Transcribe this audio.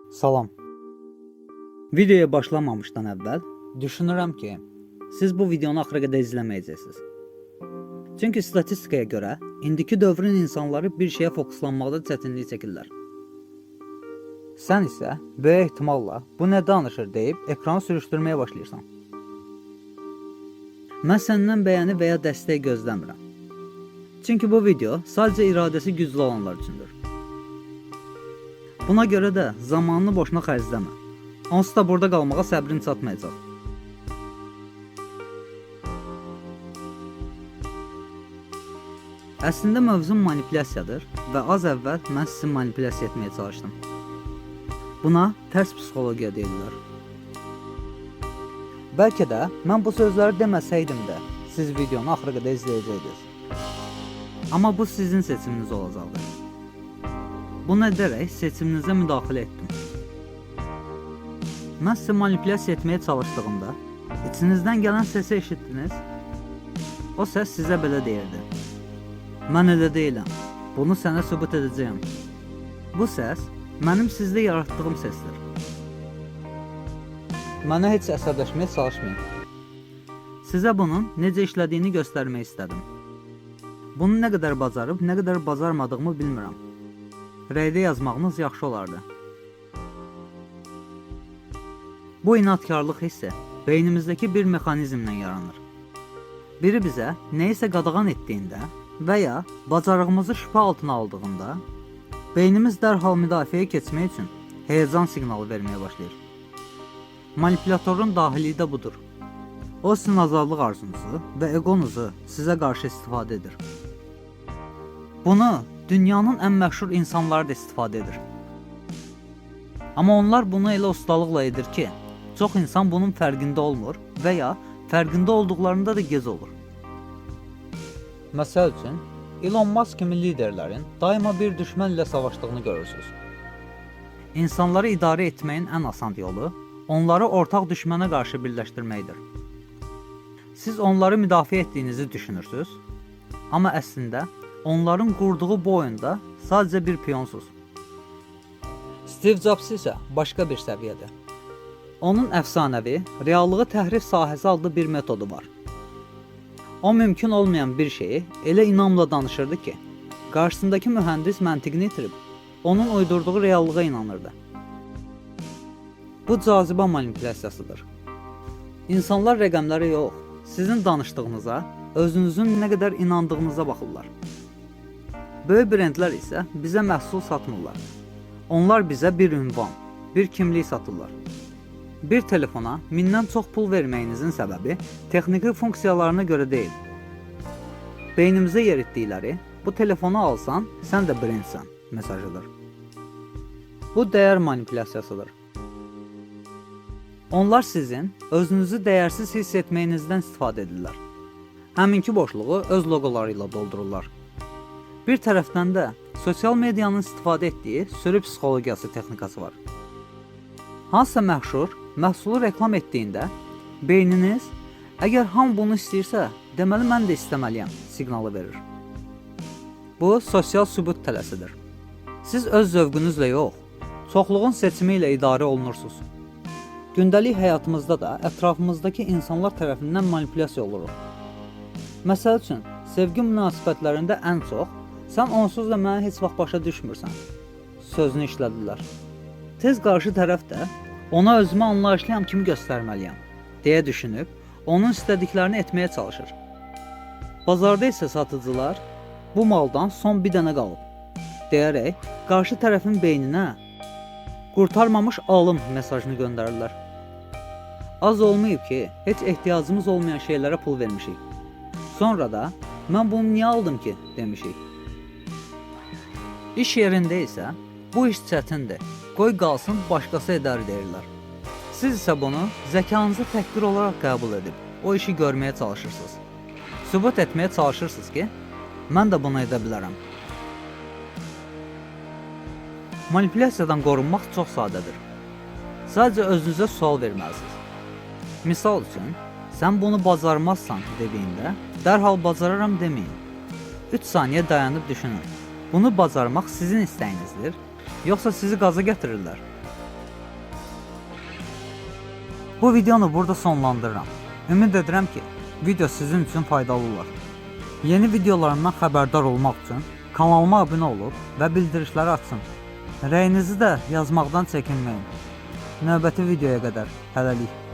Salam. Videoya başlamamışdan əvvəl düşünürəm ki, siz bu videonu axıra qədər izləməyəcəksiniz. Çünki statistikaya görə indiki dövrün insanları bir şeyə fokuslanmaqda çətinlik çəkirlər. Sən isə böyük ehtimalla bu nə danışır deyib ekranı sürüşdürməyə başlayırsan. Mən səndən bəyəni və ya dəstək gözləmirəm. Çünki bu video sadəcə iradəsi güclü olanlar üçündür. Buna görə də zamanını boşuna xərcləmə. Onsuz da burada qalmağa səbrin çatmayacaq. Əslində mövzum manipulyasiyadır və az əvvəl mən sizi manipulyasiya etməyə çalışdım. Buna tərs psixologiya deyirlər. Bəlkə də mən bu sözləri deməsəydim də siz videonu axıra qədər izləyəcəydiniz. Amma bu sizin seçiminiz olacaqdır. Bunu edərək seçiminizə müdaxilə etdim. Mən sizi manipulyasiya etməyə çalışdığımda içinizdən gələn səsi eşitdiniz. O səs sizə belə deyirdi: mən elə deyiləm, bunu sənə sübut edəcəyəm. Bu səs mənim sizdə yaratdığım səsdir. Mənə heç əsəbləşməyə çalışmayın. Sizə bunun necə işlədiyini göstərmək istədim. Bunu nə qədər bacarıb, nə qədər bacarmadığımı bilmirəm. Rəydə yazmağınız yaxşı olardı. Bu inadkarlıq hissi beynimizdəki bir mexanizmlə yaranır. Biri bizə nəyisə qadağan etdiyində və ya bacarığımızı şübhə altına aldığında beynimiz dərhal müdafiəyə keçmək üçün həyəcan siqnalı verməyə başlayır. Manipülatorun dahiliyi də budur. O sizin azadlıq arzunuzu və egonuzu sizə qarşı istifadə edir. Bunu dünyanın ən məşhur insanları da istifadə edir. Amma onlar bunu elə ustalıqla edir ki, çox insan bunun fərqində olmur və ya fərqində olduqlarında da gec olur. Məsəl üçün, Elon Musk kimi liderlərin daima bir düşmən ilə savaşdığını görürsünüz. İnsanları idarə etməyin ən asan yolu onları ortaq düşmənə qarşı birləşdirməkdir. Siz onları müdafiə etdiyinizi düşünürsünüz, amma əslində onların qurduğu bu oyunda sadəcə bir piyonsuz. Steve Jobs isə başqa bir səviyyədir. Onun əfsanəvi, reallığı təhrif sahəsi adlı bir metodu var. O mümkün olmayan bir şeyi elə inamla danışırdı ki, qarşısındakı mühəndis məntiqini itirib, onun uydurduğu reallığa inanırdı. Bu cazibə manipulyasiyasıdır. İnsanlar rəqəmlərə yox, sizin danışdığınıza, özünüzün nə qədər inandığınıza baxırlar. Böyük brendlər isə bizə məhsul satmırlar. Onlar bizə bir ünvan, bir kimlik satırlar. Bir telefona mindən çox pul verməyinizin səbəbi texniki funksiyalarına görə deyil. Beynimizə yeritdikləri, bu telefonu alsan, sən də brendsən mesajıdır. Bu dəyər manipulyasiyasıdır. Onlar sizin özünüzü dəyərsiz hiss etməyinizdən istifadə edirlər. Həminki boşluğu öz loqoları ilə doldururlar. Bir tərəfdən də sosial medianın istifadə etdiyi sürü psixologiyası texnikası var. Hansısa məşhur məhsulu reklam etdiyində beyniniz, əgər hamı bunu istəyirsə, deməli mən də istəməliyəm siqnalı verir. Bu sosial sübut tələsidir. Siz öz zövqünüzlə yox, çoxluğun seçimi ilə idarə olunursunuz. Gündəlik həyatımızda da ətrafımızdakı insanlar tərəfindən manipulyasiya oluruq. Məsəl üçün, sevgi münasibətlərində ən çox sən onsuz da mənə heç vaxt başa düşmürsən sözünü işlədilər. Tez qarşı tərəf də ona özümü anlayışlıyam kimi göstərməliyəm deyə düşünüb, onun istədiklərini etməyə çalışır. Bazarda isə satıcılar bu maldan son bir dənə qalıb deyərək qarşı tərəfin beyninə qurtarmamış alım mesajını göndərirlər. Az olmayıb ki, heç ehtiyacımız olmayan şeylərə pul vermişik. Sonra da mən bunu niyə aldım ki demişik. İş yerində isə bu iş çətindir, qoy qalsın başqası edər deyirlər. Siz isə bunu zəkanızı təhqir olaraq qəbul edib o işi görməyə çalışırsınız. Sübut etməyə çalışırsınız ki, mən də bunu edə bilərəm. Manipulyasiyadan qorunmaq çox sadədir. Sadəcə özünüzə sual verməlisiniz. Misal üçün, sən bunu bacarmazsan dediyində dərhal bacararam deməyin. 3 saniyə dayanıb düşünün. Bunu bacarmaq sizin istəyinizdir, yoxsa sizi qaza gətirirlər? Bu videonu burada sonlandırıram. Ümid edirəm ki, video sizin üçün faydalı olar. Yeni videolarımdan xəbərdar olmaq üçün kanalıma abunə olub və bildirişləri açın. Rəyinizi də yazmaqdan çəkinməyin. Növbəti videoya qədər hələlik.